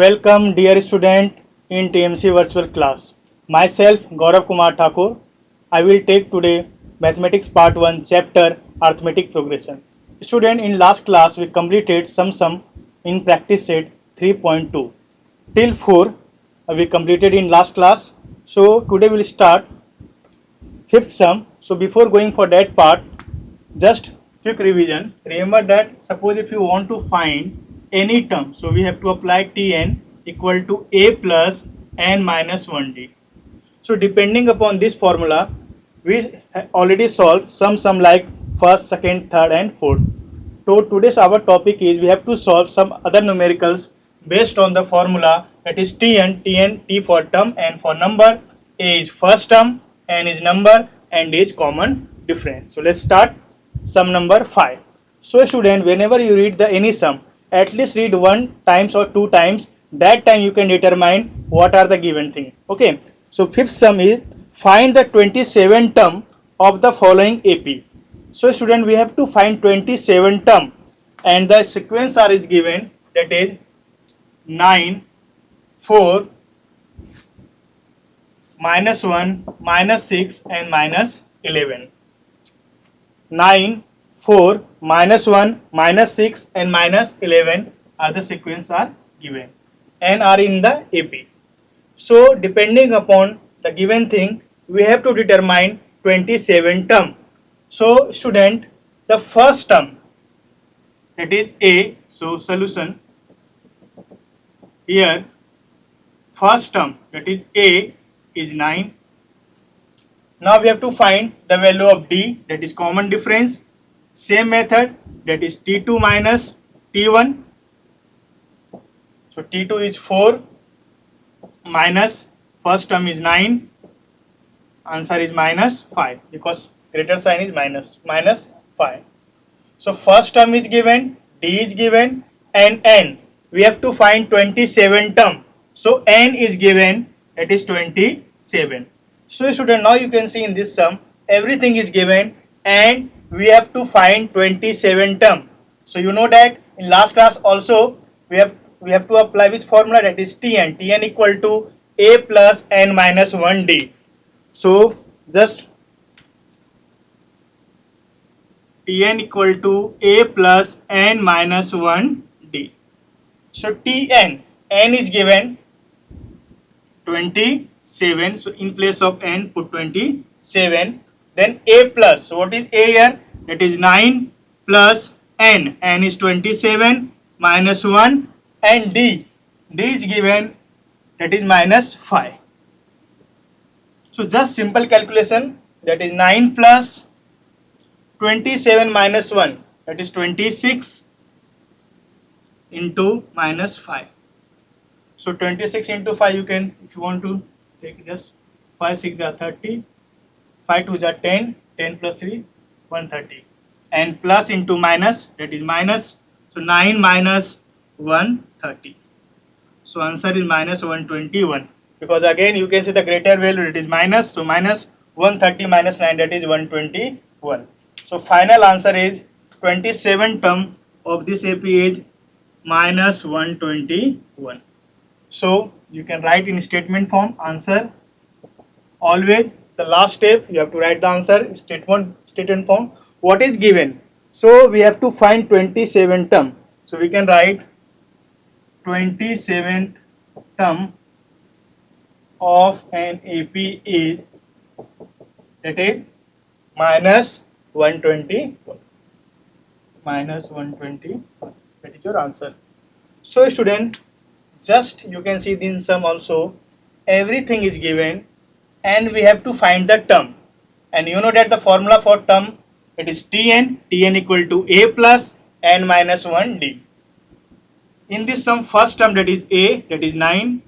Welcome dear student in TMC virtual class. Myself Gaurav Kumar Thakur. I will take today mathematics part 1 chapter arithmetic progression. Student, in last class we completed sum in practice set 3.2 till 4 we completed in last class. So today we will start fifth sum. So before going for that part, just quick revision. Remember that suppose if you want to find any term, so we have to apply Tn equal to a plus n minus 1d. So depending upon this formula, we already solved some like first, second, third and fourth. So today's our topic is we have to solve some other numericals based on the formula, that is T for term and for number, A is first term, N is number and is common difference. So let's start sum number 5. So student, whenever you read the any sum, at least read one times or two times. That time you can determine what are the given thing. Okay. So fifth sum is find the 27 term of the following AP. So student, we have to find 27 term and the sequence R is given, that is 9, 4, minus 1, minus 6 and minus 11. 9, 4, minus 1, minus 6 and minus 11 are the sequence are given and are in the AP. So depending upon the given thing, we have to determine 27 term. So student, the first term, that is A, so solution here, first term, that is A, is 9. Now we have to find the value of D, that is common difference. Same method, that is T2 minus T1. So T2 is 4 minus first term is 9. Answer is minus 5 because greater sign is minus 5. So first term is given, D is given and N. We have to find 27 term. So N is given, that is 27. So student, now you can see in this sum everything is given and we have to find 27 term. So you know that in last class also we have to apply which formula, that is Tn equal to a plus n minus 1d. So just Tn equal to a plus n minus 1d. So Tn, n is given 27. So in place of n put 27. Then a plus. So what is a here? That is 9 plus n. N is 27 minus 1 and d. D is given, that is minus 5. So just simple calculation, that is 9 plus 27 minus 1, that is 26 into minus 5. So 26 into 5 you can, if you want to take just 5 6 are 30, 5 2 are 10, 10 plus 3 130 and plus into minus, that is minus. So 9 minus 130. So answer is minus 121 because again you can see the greater value, it is minus. So minus 130 minus 9, that is 121. So final answer is 27 term of this AP is minus 121. So you can write in statement form answer. Always the last step you have to write the answer statement form. What is given? So we have to find 27 term. So we can write 27th term of an AP is, that is minus 121. Minus 121. That is your answer. So student, just you can see in sum also everything is given and we have to find the term. And you know that the formula for term, it is Tn equal to a plus n minus 1d. In this sum, first term, that is a, that is 9,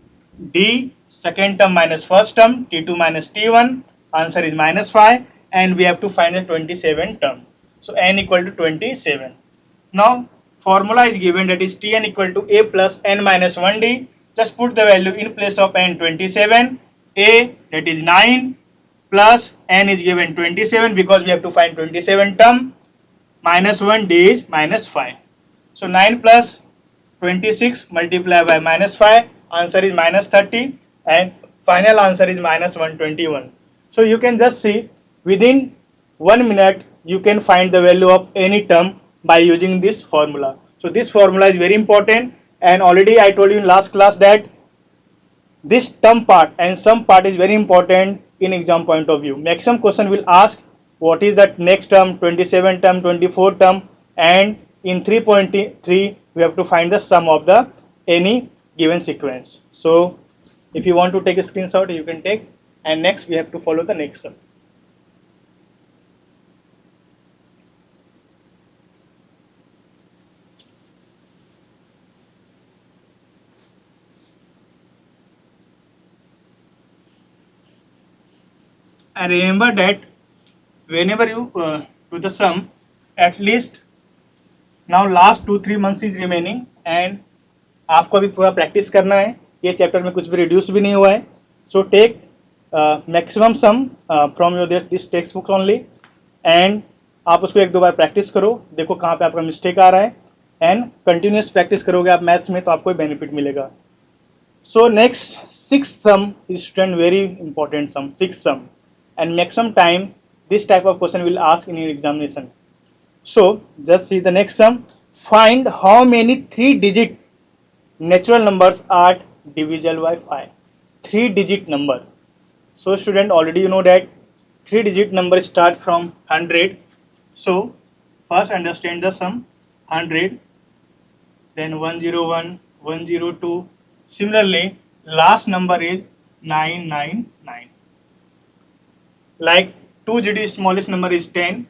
d second term minus first term, T2 minus T1, answer is minus 5 and we have to find the 27 term. So n equal to 27. Now formula is given, that is Tn equal to a plus n minus 1d. Just put the value in place of n 27, a, that is 9 plus n is given 27 because we have to find 27 term, minus 1, d is minus 5. So 9 plus 26 multiplied by minus 5, answer is minus 30, and final answer is minus 121. So you can just see within 1 minute you can find the value of any term by using this formula. So this formula is very important, and already I told you in last class that this term part and sum part is very important in exam point of view. Maximum question will ask what is that next term, 27 term, 24 term, and in 3.3 we have to find the sum of the any given sequence. So if you want to take a screenshot, you can take, and next we have to follow the next sum. And remember that whenever you do the sum, at least now last 2-3 months is remaining, and आपको अभी पूरा practice करना है. ये chapter में कुछ भी reduce भी नहीं हुआ है. So take maximum sum from your this text book only, and आप उसको 1-2 बार प्रैक्टिस करो, देखो कहाँ पे आपका मिस्टेक आ रहा है, एंड कंटिन्यूस प्रैक्टिस करोगे आप मैथ्स में तो आपको बेनिफिट मिलेगा. So next 6th sum is student very important sum, 6th sum, and maximum time this type of question will ask in your examination. So just see the next sum. Find how many 3-digit natural numbers are divisible by 5. 3-digit number. So student, already you know that 3-digit number start from 100. So first understand the sum 100, then 101, 102. Similarly last number is 999. Like 2-digit smallest number is 10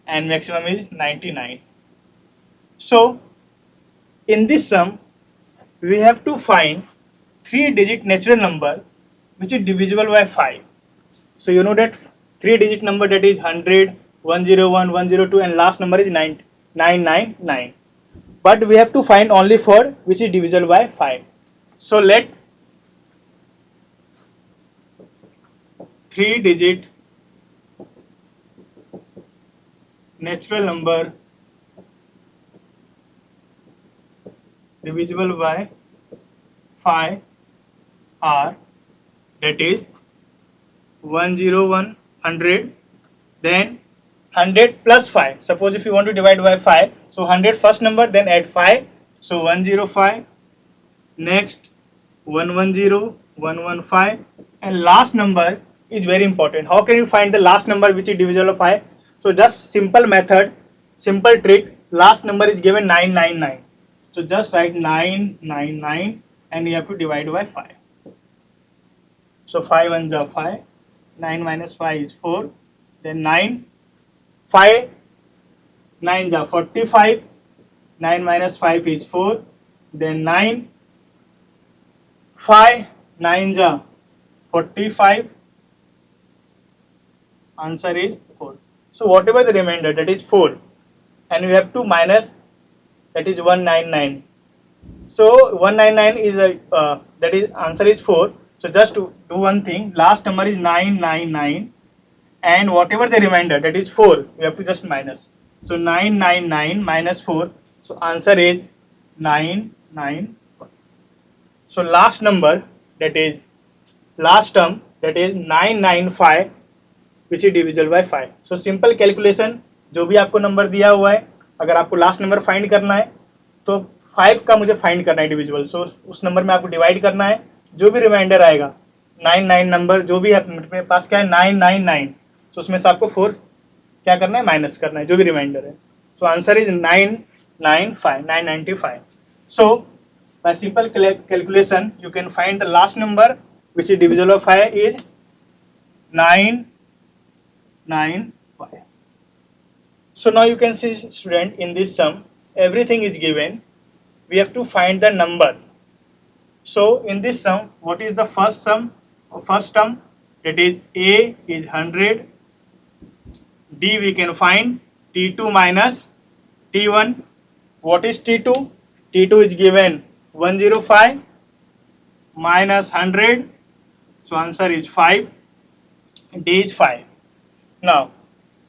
and maximum is 99. So in this sum we have to find 3-digit natural number which is divisible by 5. So you know that 3-digit number, that is 100, 101, 102, and last number is 999. But we have to find only 4 which is divisible by 5. So let 3-digit natural number divisible by 5 are, that is 101, 100, then 100 plus 5. Suppose if you want to divide by 5, so 100 first number, then add 5, so 105, next 110, 115, and last number is very important. How can you find the last number which is divisible by 5? So just simple method, simple trick, last number is given 999. So just write 999 and you have to divide by 5. So 5 ones are 5, 9 minus 5 is 4, then 9, 5 9s are 45, 9 minus 5 is 4, then 9, 5 9s are 45, answer is 4. So whatever the remainder, that is 4, and we have to minus, that is 199. So 199 is a that is answer is 4. So just to do one thing, last number is 999, and whatever the remainder, that is 4, we have to just minus. So 999 minus 4, so answer is 995. So last number, that is last term, that is 995 which is divisible by 5. So simple calculation, जो भी आपको number दिया हुआ है, अगर आपको last number find करना है तो 5 का मुझे फाइंड करना है डिविजिबल. सो उस नंबर में आपको डिवाइड करना है, जो भी रिमाइंडर आएगा 99 नंबर जो भी है मेरे पास क्या है 999, तो उसमें से आपको 4 क्या करना है, माइनस करना है जो भी रिमाइंडर है. सो answer is 995. So bye simple calculation you can find the last number which is divisible by 5 is 995. So now you can see student, in this sum everything is given, we have to find the number. So in this sum, what is the first sum or first term, that is A is 100, D we can find, T2 minus T1. What is T2? T2 is given 105 minus 100, so answer is 5, D is 5. Now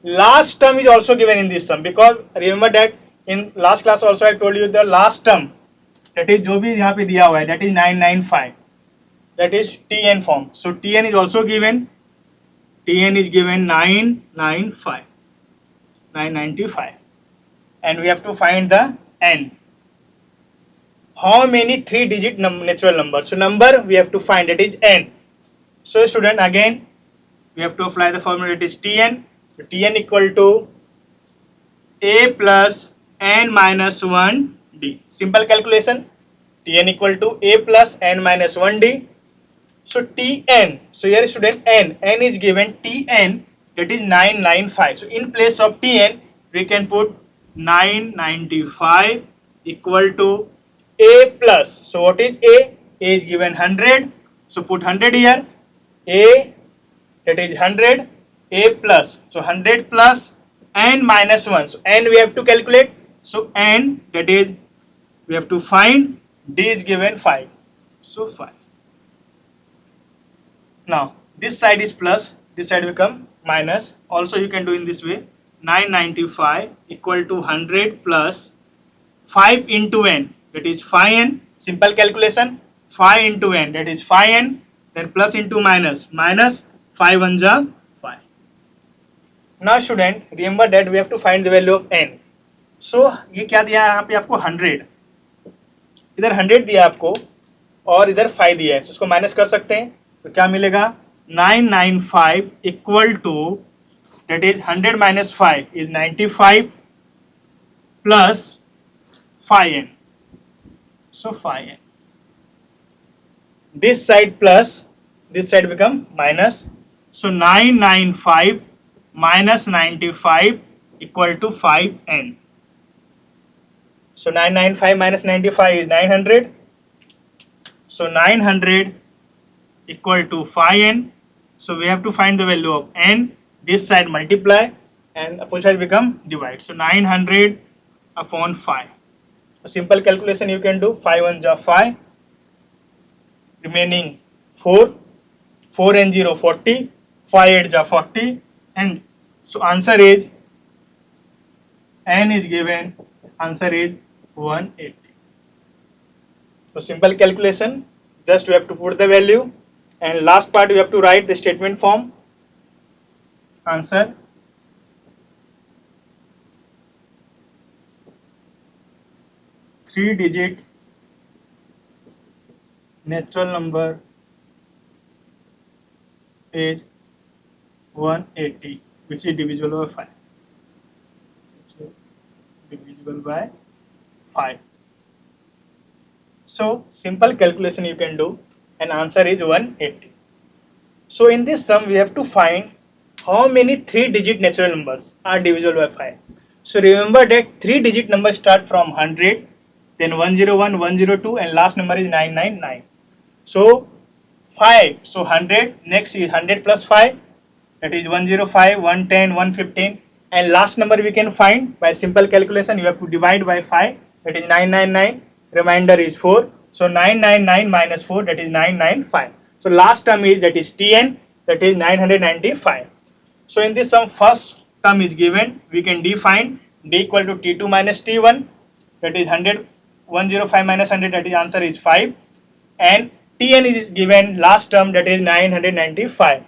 last term is also given in this sum, because remember that in last class also I told you the last term that is जो भी यहाँ पे दिया हुआ है that is 995, that is Tn form. So Tn is also given, Tn is given 995, 995, and we have to find the n. How many 3-digit natural numbers? So number we have to find, that is n. So student, again we have to apply the formula, that is Tn. So Tn equal to a plus n minus 1d. Simple calculation. Tn equal to a plus n minus 1d. So Tn, so here student, n is given, Tn, that is 995. So in place of Tn we can put 995 equal to a plus. So what is a? A is given 100. So put 100 here. A, that is 100, a plus. So 100 plus n minus 1. So n we have to calculate. So n, that is we have to find, d is given 5. So 5. Now this side is plus, this side become minus. Also you can do in this way. 995 equal to 100 plus 5 into n, that is 5n. Simple calculation. 5 into n, that is 5n. Then plus into minus, minus 5 1 ja 5. Now student, remember that we have to find the value of n. So ये क्या दिया है यहाँ पे आपको 100, इधर 100 दिया आपको और इधर 5 दिया है, तो उसको माइनस कर सकते हैं. तो क्या मिलेगा? 995 equal to, that is 100 minus 5 is 95 plus 5n. So 5n. This side plus, this side become minus. So 995 minus 95 equal to 5n. So 995 minus 95 is 900. So 900 equal to 5n. So we have to find the value of n. This side multiply and opposite side become divide. So 900 upon 5. A simple calculation you can do. 5 1 ja 5. Remaining 4. 4 and 0 40. 5 8 ja 40. And so answer is, n is given. Answer is 180. So simple calculation. Just we have to put the value. And last part we have to write the statement form. Answer. Three-digit natural number is 180, which is divisible by 5. Divisible by 5. So simple calculation you can do, and answer is 180. So in this sum we have to find how many 3-digit natural numbers are divisible by 5. So remember that 3-digit numbers start from 100, then 101, 102, and last number is 999. So 5, so 100, next is 100 plus 5, that is 105, 110, 115, and last number we can find by simple calculation. You have to divide by 5, that is 999, remainder is 4. So 999 minus 4, that is 995. So last term is, that is Tn, that is 995. So in this sum, first term is given. We can define d equal to T2 minus T1, that is 100, 105 minus 100, that is answer is 5. And Tn is given, last term, that is 995.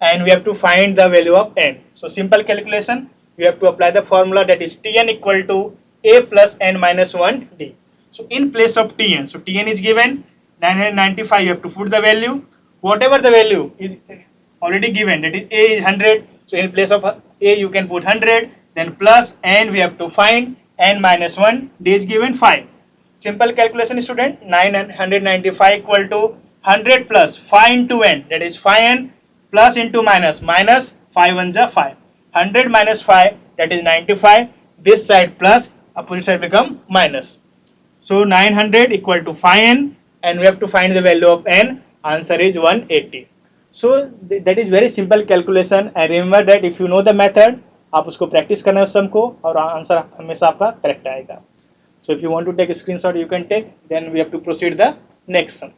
And we have to find the value of n. So simple calculation, we have to apply the formula, that is Tn equal to a plus n minus 1d. So in place of Tn, so Tn is given 995, you have to put the value. Whatever the value is already given, that is a is 100. So in place of a you can put 100, then plus n we have to find, n minus 1, d is given 5. Simple calculation student, 995 equal to 100 plus 5 into n, that is 5n, plus into minus, minus 5 1 ja 5. 100 minus 5, that is 95. This side plus, opposite side become minus. So 900 equal to 5n, and we have to find the value of n. Answer is 180. So that is very simple calculation. And remember that if you know the method, आप उसको practice करना है उस सम को, और answer हमेशा आपका correct आएगा. So if you want to take a screenshot, you can take. Then we have to proceed the next sum.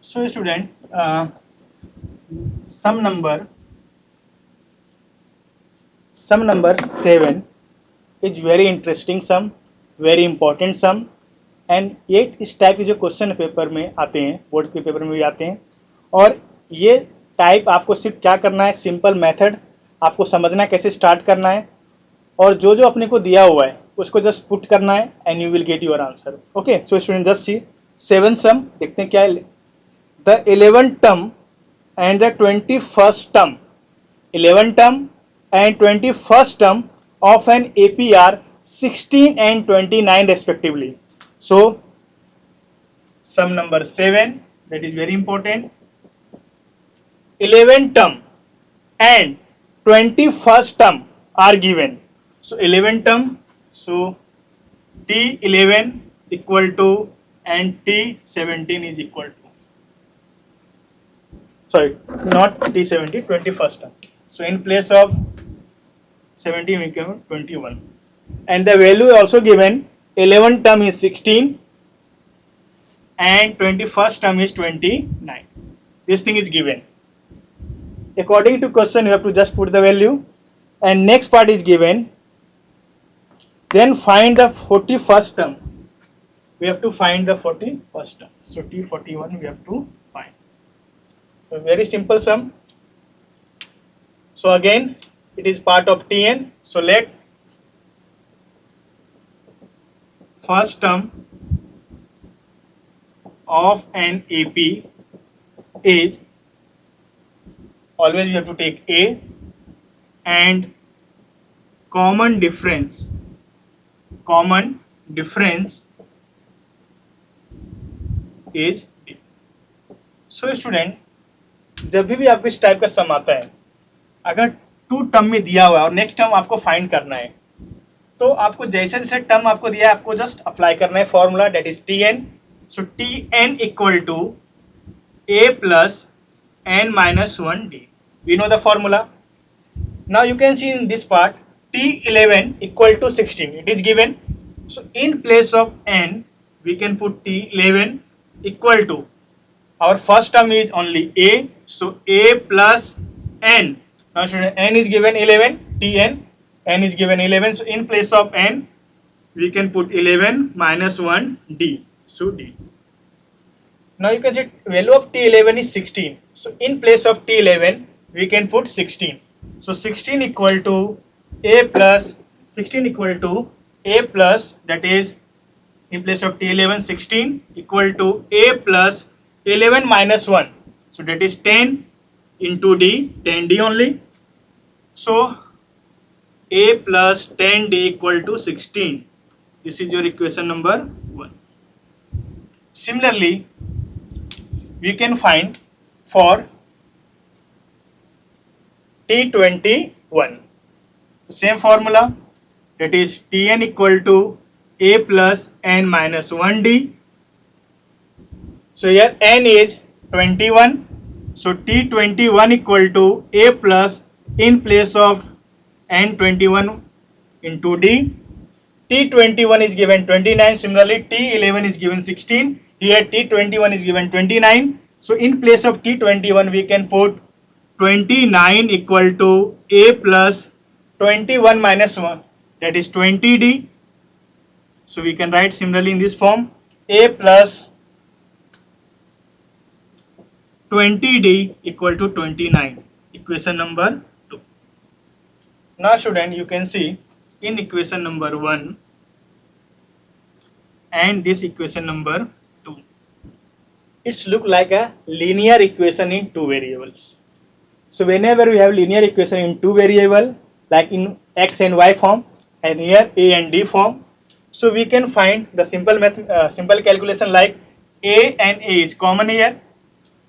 So student, sum number 7 is very interesting sum, very important sum, and ये इस type के जो question paper में आते हैं, board के paper में भी आते हैं, और ये टाइप आपको सिर्फ क्या करना है, सिंपल मेथड आपको समझना है कैसे स्टार्ट करना है, और जो जो अपने को दिया हुआ है उसको जस्ट पुट करना है and you will get your answer. Okay, so student just see 7 सम, देखते हैं क्या है. The 11 term and the 21st term, 11 term and 21st term of an AP are 16 and 29 respectively. So sum number 7, that is very important. 11 term and 21st term are given. So 11 term, so T11 equal to and T17 is equal to, sorry, not T17, 21st term. So in place of 17 we give 21, and the value also given. 11 term is 16 and 21st term is 29. This thing is given. According to question you have to just put the value, and next part is given. Then find the 41st term. We have to find the 41st term. So T41 we have to find. So very simple sum. So again it is part of Tn. So let first term of an AP is, always you have to take A, and common difference is D. So student, जब भी आपको इस type का सम आता है, अगर 2 term में दिया हुआ है और नेक्स्ट टर्म आपको फाइंड करना है, तो आपको जैसे जैसे टर्म आपको दिया है आपको जस्ट अप्लाई करना है formula, that is Tn. So Tn equal to A plus n minus 1D. We know the formula. Now you can see in this part T11 equal to 16. It is given. So in place of n we can put T11 equal to, our first term is only A, so A plus n. Now student, n is given 11, Tn, n is given 11, so in place of n we can put 11 minus 1 D, so D. Now you can see value of T11 is 16, so in place of T11 we can put 16, so 16 equal to A plus, 16 equal to A plus, that is in place of T11 16 equal to A plus 11 minus 1, so that is 10 into D, 10D only. So A plus 10D equal to 16. This is your equation number 1. Similarly, we can find for T21. Same formula, that is Tn equal to A plus n minus 1D. So here n is 21. So T21 equal to A plus, in place of n21 into D. T21 is given 29. Similarly, T11 is given 16. Here T21 is given 29. So in place of T21 we can put 29 equal to A plus 21 minus 1, that is 20D. So we can write similarly in this form, A plus 20D equal to 29, equation number 2. Now student, you can see in equation number 1 and this equation number 2, it's look like a linear equation in 2 variables. So whenever we have linear equation in 2 variable, like in x and y form, and here A and D form, so we can find the simple calculation like A and A is common here.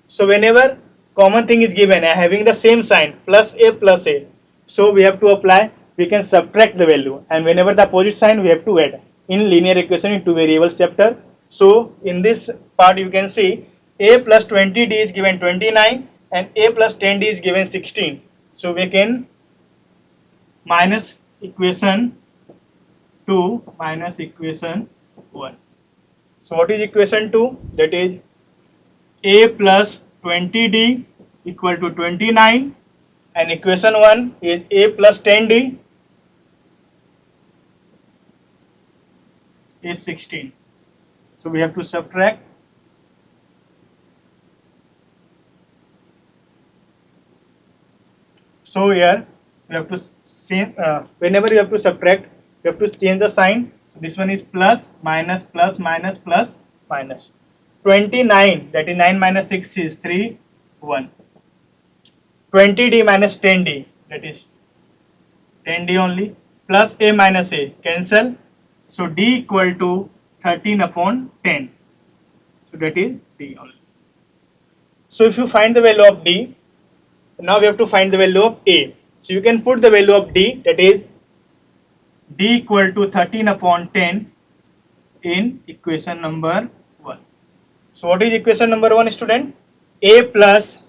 So whenever common thing is given having the same sign, plus A, so we have to apply, we can subtract the value, and whenever the opposite sign we have to add in linear equation in 2 variables chapter. So in this part you can see A plus 20D is given 29 and A plus 10D is given 16. So we can minus equation 2 minus equation 1. So what is equation 2? That is a plus 20d equal to 29, and equation 1 is a plus 10d is 16. So we have to subtract. So here we have to change, whenever you have to subtract, you have to change the sign. This one is plus, minus, plus, minus, plus, minus. 29, that is 9 minus 6 is 3, 1. 20d minus 10d, that is 10d only, plus a minus a, cancel. So d equal to 13 upon 10. So that is d only. So if you find the value of d, now we have to find the value of a. So you can put the value of d, that is d equal to 13 upon 10 in equation number 1. So what is equation number 1, student? A plus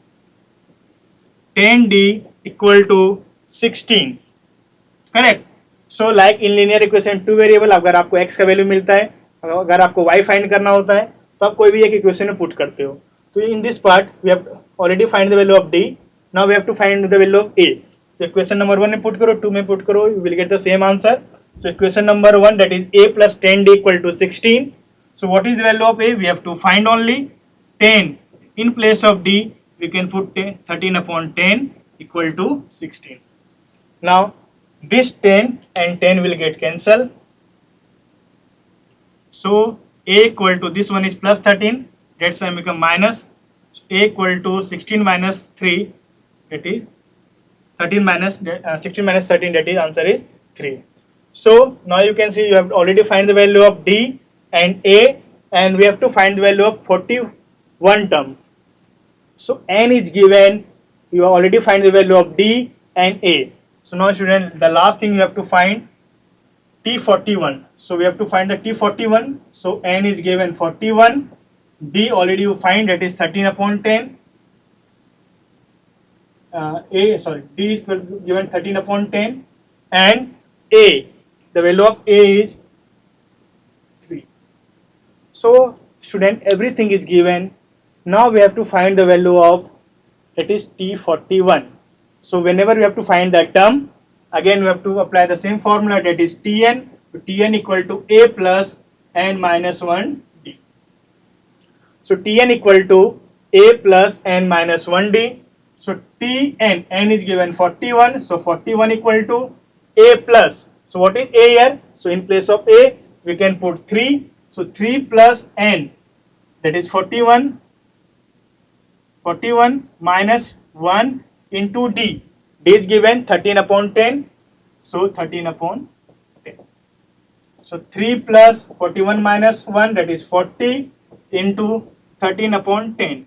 10d equal to 16. Correct. So like in linear equation two variable, अगर आपको x का value मिलता है, अगर आपको y find करना होता है, तो आप कोई भी एक इक्वेशन में पुट करते हो. तो in this part we have already find the value of d. Now we have to find the value of a. तो इक्वेशन नंबर 1 में पुट करो, 2 में पुट करो, you will get the same answer. So equation number 1, that is a plus 10d equal to 16. So what is the value of a? We have to find only 10. In place of d, we can put 13 upon 10 equal to 16. Now this 10 and 10 will get cancelled. So a equal to, this one is plus 13, that's why become minus. So a equal to 16 minus 3, that is 13 minus 16 minus 13, that is answer is 3. So now you can see you have already find the value of d and a, and we have to find the value of 41 term. So n is given, you already find the value of d and a. So now student, the last thing you have to find T41. So we have to find the T41. So n is given 41, d already you find, that is 13 upon 10. D is given 13 upon 10, and a, the value of a is 3. So student, everything is given. Now we have to find the value of, that is T41. So whenever we have to find that term, again we have to apply the same formula, that is Tn. Tn equal to a plus n minus 1 d. So Tn equal to a plus n minus 1 d. So Tn, n is given 41. So 41 equal to a plus. So what is a here? So in place of a, we can put 3. So 3 plus n, that is 41. 41 minus 1 into d. D is given 13 upon 10. So 13 upon 10. So 3 plus 41 minus 1, that is 40 into 13 upon 10.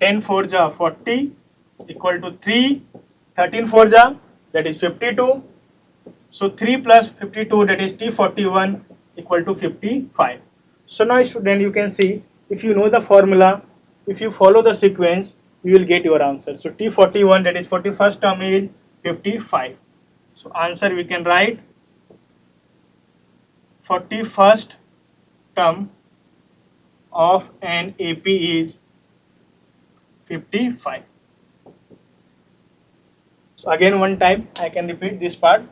10 4 ja 40 equal to 3. 13 4 ja, that is 52. So 3 plus 52, that is T41 equal to 55. So now student, you can see, if you know the formula, if you follow the sequence, you will get your answer. So T41, that is 41st term is 55. So answer we can write 41st term of an AP is 55. So again one time I can repeat this part.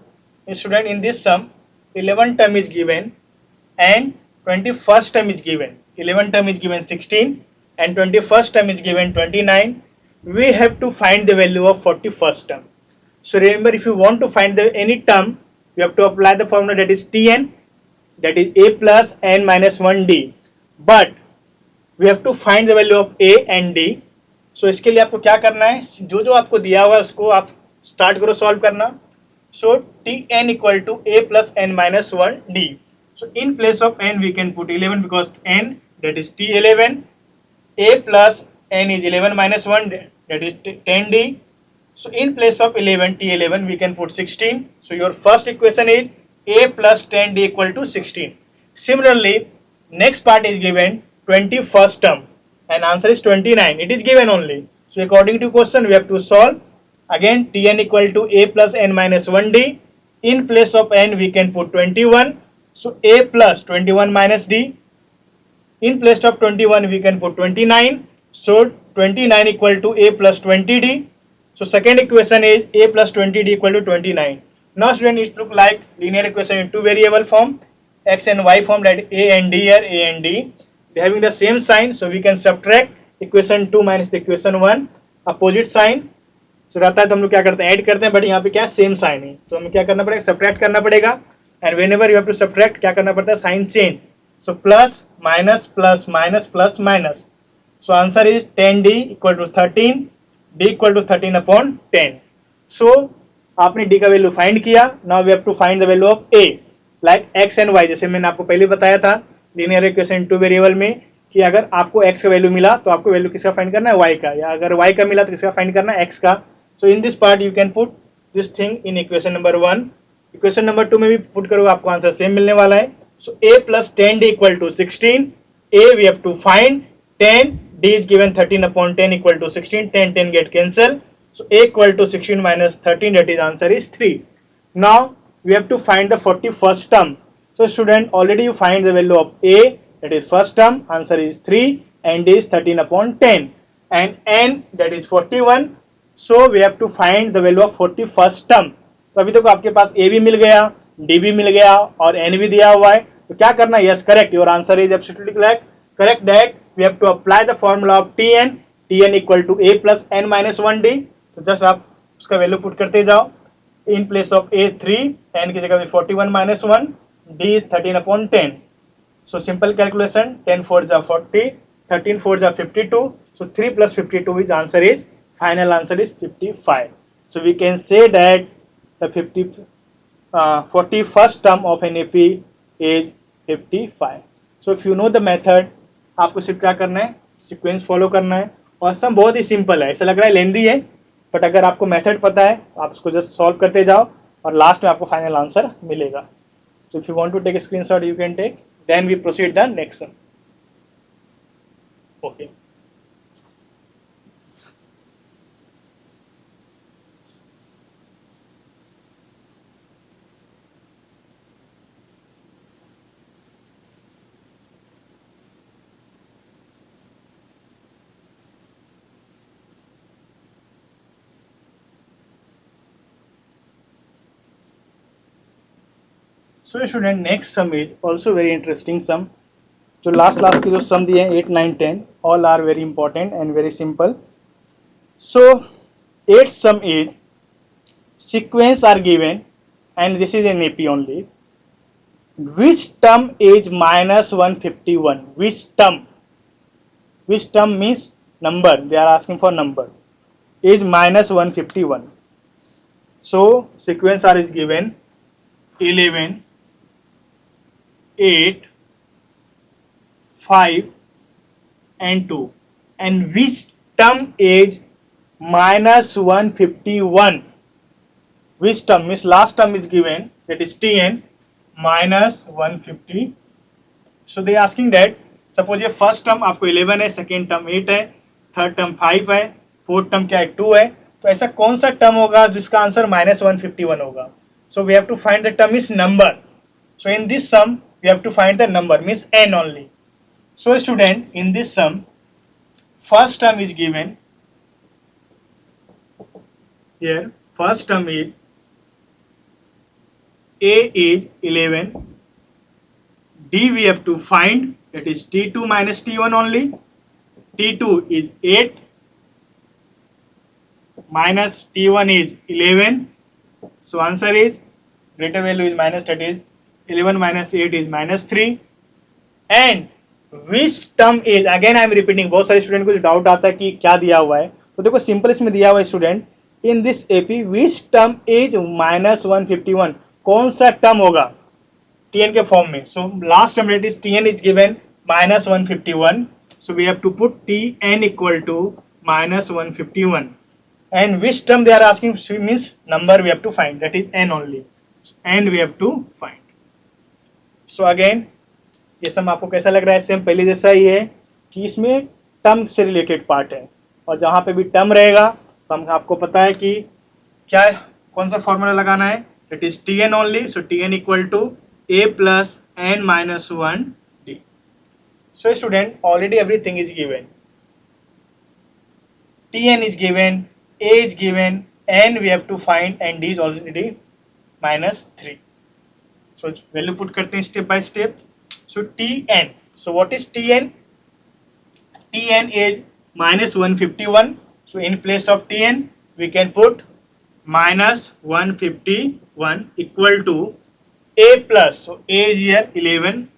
Student, in this sum 11 term is given and 21st term is given. 11 term is given 16 and 21st term is given 29. We have to find the value of 41st term. So remember, if you want to find any term, you have to apply the formula, that is Tn, that is a plus n minus 1d. But we have to find the value of a and d. So इसके लिए आपको क्या करना है, जो जो आपको दिया हुआ है उसको आप स्टार्ट करो सॉल्व करना. So Tn equal to a plus n minus 1d. So in place of n we can put 11 because n, that is T11. A plus n is 11 minus 1, that is 10d. So in place of 11, T11, we can put 16. So your first equation is a plus 10d equal to 16. Similarly, next part is given 21st term and answer is 29. It is given only. So according to question, we have to solve. Again, Tn equal to a plus n minus 1d. In place of n, we can put 21. So a plus 21 minus d. In place of 21 we can put 29. So 29 equal to a plus 20d. So second equation is a plus 20d equal to 29. Now student, it look like linear equation in two variable form, x and y form, that a and d here, a and d. They having the same sign, so we can subtract equation 2 minus the equation 1, opposite sign. So रहता है तो हम लोग क्या करते हैं, add करते हैं, बट यहाँ पे क्या सेम साइन है, तो हमें क्या करना पड़ेगा, सब्ट्रैक्ट करना पड़ेगा. And whenever you have to subtract, क्या करना पड़ता है, sign change. So plus minus plus minus plus minus. So answer is 10d equal to 13, d equal to 13 upon 10. So आपने d का वैल्यू फाइंड किया. Now we have to find the value of a, like x and y. जैसे मैंने आपको पहले बताया था linear equation two variable में कि अगर आपको x का वैल्यू मिला तो आपको वैल्यू किसका फाइंड करना है, y का, या अगर y का मिला तो किसका फाइंड करना है, x का. So in this part you can put this thing in equation number 1. Equation number 2 में भी put करोगे, आपको आंसर सेम मिलने वाला है. So a plus 10d equal to 16. a we have to find 10, d is given 13 upon 10 equal to 16. 10 10 get cancel. So a equal to 16 minus 13, that is answer is 3. Now we have to find the 41st term. So student, already you find the value of a, that is first term, answer is 3, and d is 13 upon 10, and n, that is 41. So we have to find the value of 41st term. तो अभी तक आपके पास a भी मिल गया, d भी मिल गया और n भी दिया हुआ है. तो क्या करना है, yes correct, your answer is absolutely correct. That we have to apply the formula of tn equal to a plus n minus 1d. तो जस्ट आप उसका वैल्यू पुट करते जाओ. In place of a 3, n की जगह 41 minus 1, d 13 upon 10. So simple calculation, 10 4 जा 40, 13 4 जा 52. So 3 plus 52, which answer is, final answer is 55. So we can say that the 41st term of an AP is 55. So if you know the method, आपको सिर्फ क्या करना है, sequence follow करना है. और सम बहुत ही सिंपल है, ऐसा लग रहा है लेंदी है, बट अगर आपको मेथड पता है तो आप उसको जस्ट सॉल्व करते जाओ और लास्ट में आपको फाइनल आंसर मिलेगा. So if you want to take screenshot you can take, then we proceed the next sum. Okay. So student, next sum is also very interesting sum. जो last class की जो सम दिए हैं 8 9 10, all are very important and very simple. So 8th sum is, sequence are given and this is an AP only. Which term is minus 151? Which term? Which term means number, they are asking for number, is minus 151. So sequence are is given 11, 8, 5 and 2, and which term is minus 151? Which term means last term is given, that is Tn, minus 150. So they are asking that, suppose ये first term आपको 11 है, second term 8 है, third term 5 है, fourth term क्या है 2 है, तो ऐसा कौन सा टर्म होगा जिसका आंसर minus 151 होगा. So we have to find the term is number. So in this sum we have to find the number, means n only. So student, in this sum first term is given here. First term is a is 11, d we have to find, that is t2 minus t1 only. t2 is 8 minus t1 is 11. So answer is, greater value is minus, that is 11 minus 8 is minus 3. And which term is, again I am repeating, बहुत सारे student को doubt आता है कि क्या दिया हुआ है. तो देखो सिंपल इसमें दिया हुआ है student, in this AP which term is minus 151, कौन सा टर्म होगा tn के फॉर्म में. So last term, that is tn is given minus 151. So we have to put tn equal to minus 151. And which term they are asking means number we have to find, that is n only. And we have to find. So again, ये सम आपको कैसा लग रहा है, same पहले जैसा ही है कि इसमें टर्म से रिलेटेड पार्ट है, और जहां पे भी टर्म रहेगा तो हम आपको पता है कि क्या, कौन सा फॉर्मूला लगाना है, it is tn only. So tn equal to a plus n minus 1 d. So student, already everything is given. Tn is given, A is given, N we have to find, and D is already -3. So value put करते हैं step by step. So Tn. So what is Tn? Tn is -151. So in place of Tn, we can put -151 equal to A plus. So A is here 11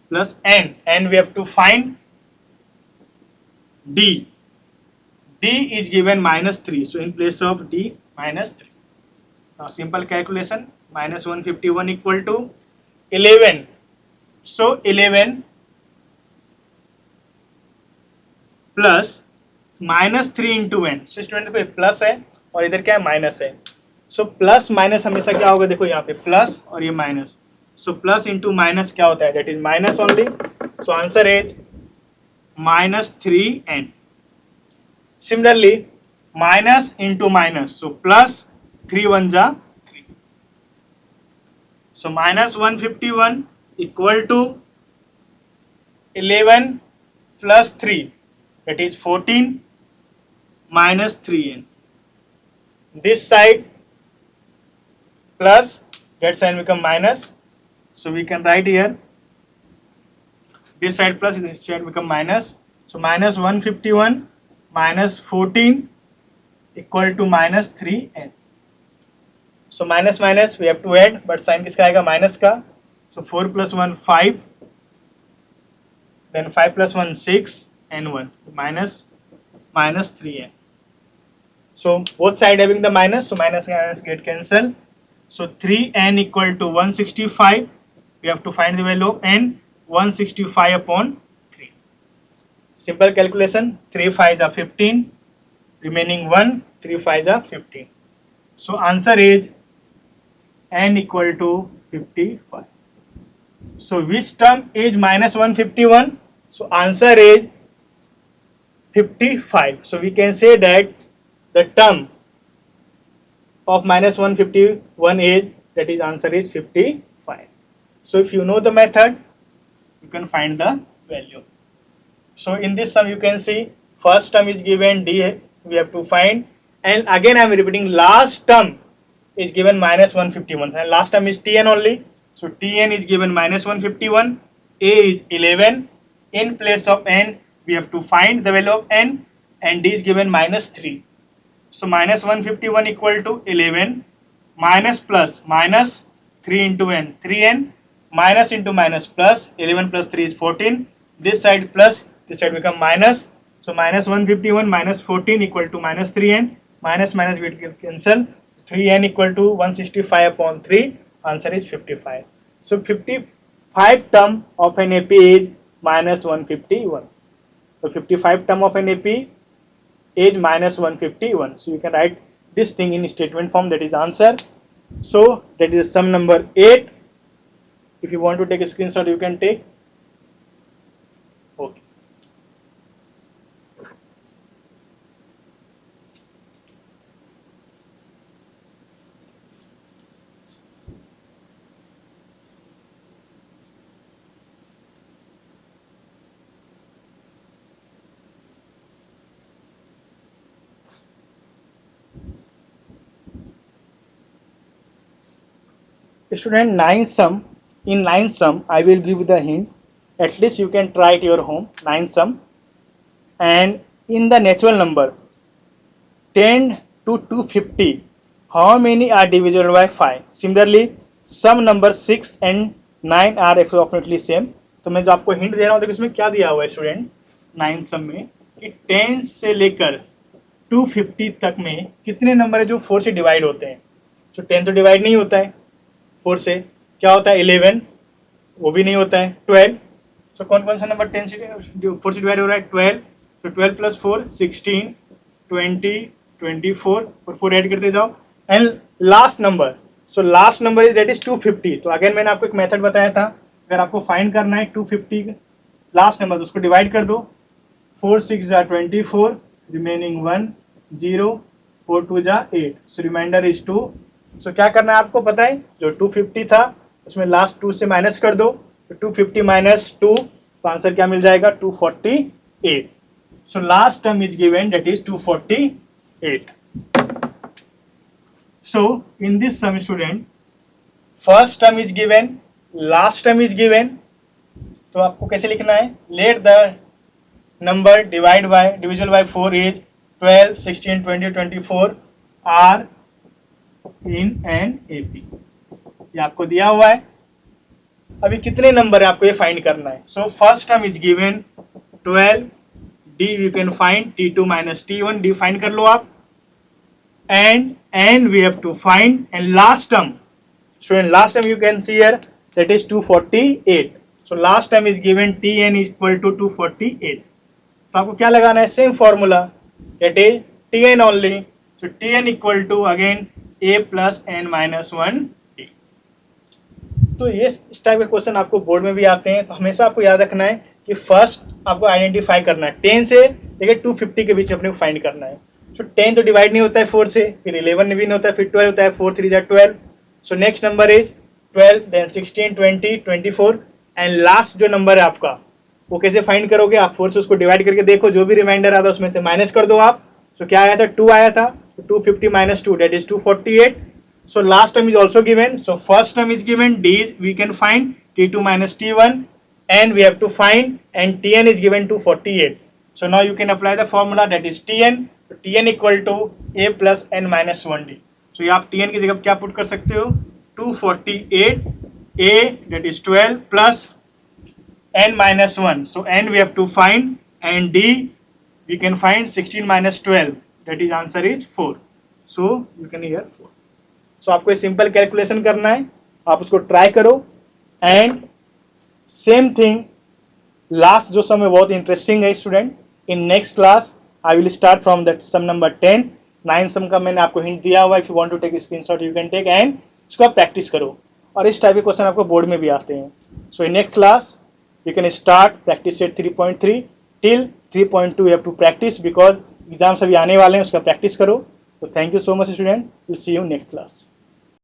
plus N. N we have to find D. D is given -3. So in place of D, -3. Now simple calculation, -151 equal to 11. So 11 plus -3 into N. So student देखो प्लस है और इधर क्या है minus है. सो plus minus हमेशा क्या होगा, देखो यहाँ पे प्लस और ये minus. So plus into minus क्या होता है, that is minus only. So answer is -3n. Similarly minus into minus, so plus 3 1 जा 3. So -151 equal to 11 plus 3, that is 14 minus 3n. This side plus, that side become minus. So we can write here this side plus, this side become minus. So -151 minus 14 equal to -3n. So minus minus we have to add, but sign किसका आएगा, minus का. So 4 plus 1 5, then 5 plus 1 6 and 1 minus 3n. So both side having the minus, so minus get cancelled. So 3n equal to 165. We have to find the value of n, 165 upon 3. Simple calculation, 3 5s are 15, remaining 1, 3 5s are 15. So answer is n equal to 55. So which term is -151? So answer is 55. So we can say that the term of -151 is, that is answer is 55. So if you know the method, you can find the value. So in this sum you can see first term is given, D we have to find, and again I am repeating, last term is given -151 and last term is Tn only. So Tn is given -151, A is 11, in place of N we have to find the value of N, and D is given -3. So -151 equal to 11 minus plus minus 3 into N, 3N, minus into minus plus, 11 plus 3 is 14. This side plus, this side become minus. So -151 minus 14 equal to -3N, minus minus we will cancel. 3N equal to 165 upon 3. Answer is 55. So 55 term of an AP is -151. So 55 term of an AP is -151. So you can write this thing in statement form, that is answer. So that is sum number 8. If you want to take a screenshot, you can take. Okay. Student, 9 sum. In 9 sum, I will give you the hint. At least you can try it your home. 9 sum. And in the natural number 10 to 250, how many are divisible by 5? Similarly, some number 6 and 9 are approximately same. तो मैं जो आपको hint दे रहा हूँ, देखो इसमें क्या दिया हुआ है स्टूडेंट 9 सम में, कि 10 से लेकर 250 तक में कितने नंबर है जो 4 से डिवाइड होते हैं. तो 10 तो डिवाइड नहीं होता है 4 से. क्या होता है 11, वो भी नहीं होता है. 12, तो कौन कौन सा नंबर 10 से 4 से डिवाइड हो रहा है 12. तो 12 प्लस 4 16, 20, 24 और 4 ऐड करते जाओ. And last number, so last number is that is 250. तो अगेन मैंने आपको एक मेथड बताया था, अगर आपको फाइंड करना है 250 लास्ट नंबर, तो उसको डिवाइड कर दो. 4 6 जा 24, रिमेनिंग 1 0, 4 2 जा 8, सो रिमाइंडर इज 2. सो क्या करना है आपको पता है, जो 250 था उसमें लास्ट 2 से माइनस कर दो. तो 250 माइनस 2 तो आंसर क्या मिल जाएगा 248. So last term is given, that is 248. So in this sum student, first term is given, last term is given. तो आपको कैसे लिखना है, let the number divisible by 4 is 12, 16, 20, 24 are in an AP. ये आपको दिया हुआ है. अभी कितने नंबर है आपको ये फाइंड करना है. So first term is given 12, D you can find T2 minus T1, D find कर लो आप, and N we have to find, and last term, student last term you can see here, that is 248. So last term is given Tn is equal to 248. तो आपको क्या लगाना है, same formula, that is Tn only. So Tn equal to again A plus N minus 1 D. तो ये इस type के question आपको बोर्ड में भी आते हैं. तो हमेशा आपको याद रखना है कि फर्स्ट आपको आइडेंटिफाई करना है, 10 से लेकर 250 के बीच में अपने को फाइंड करना है. सो 10 तो डिवाइड नहीं होता है 4 से, फिर 11 भी नहीं होता है, फिर 12 होता है, 4 3 जा 12. So next number is 12, then 16, 20, 24, and last जो नंबर है आपका वो कैसे फाइंड करोगे, आप 4 से उसको डिवाइड करके देखो, जो भी रिमाइंडर आता है उसमें से माइनस कर दो आप. सो क्या आया था, 2 आया था, 250 minus 2, that is 248. So last term is also given. So first term is given, D is we can find T2 minus T1, and we have to find, and Tn is given 248. So now you can apply the formula, that is Tn. So Tn equal to A plus N minus 1D. So ये आप Tn की जगह क्या put कर सकते हो, 248, A that is 12 plus N minus 1. So N we have to find, and D we can find 16 minus 12. That is answer is 4. So you can here 4. So आपको simple calculation करना है, आप उसको ट्राई करो. And same thing last जो सम है बहुत interesting है student. In next class I will start from that sum number 10. 9 sum का मैंने आपको हिंट दिया हुआ है. If you want to take screenshot you can take, and इसको आप प्रैक्टिस करो. और इस टाइप के क्वेश्चन आपको बोर्ड में भी आते हैं. So in next class you can start practice set 3.3 till 3.2. You have to practice because exams अभी आने वाले हैं, उसका प्रैक्टिस करो. So thank you so much student. We'll see you next class.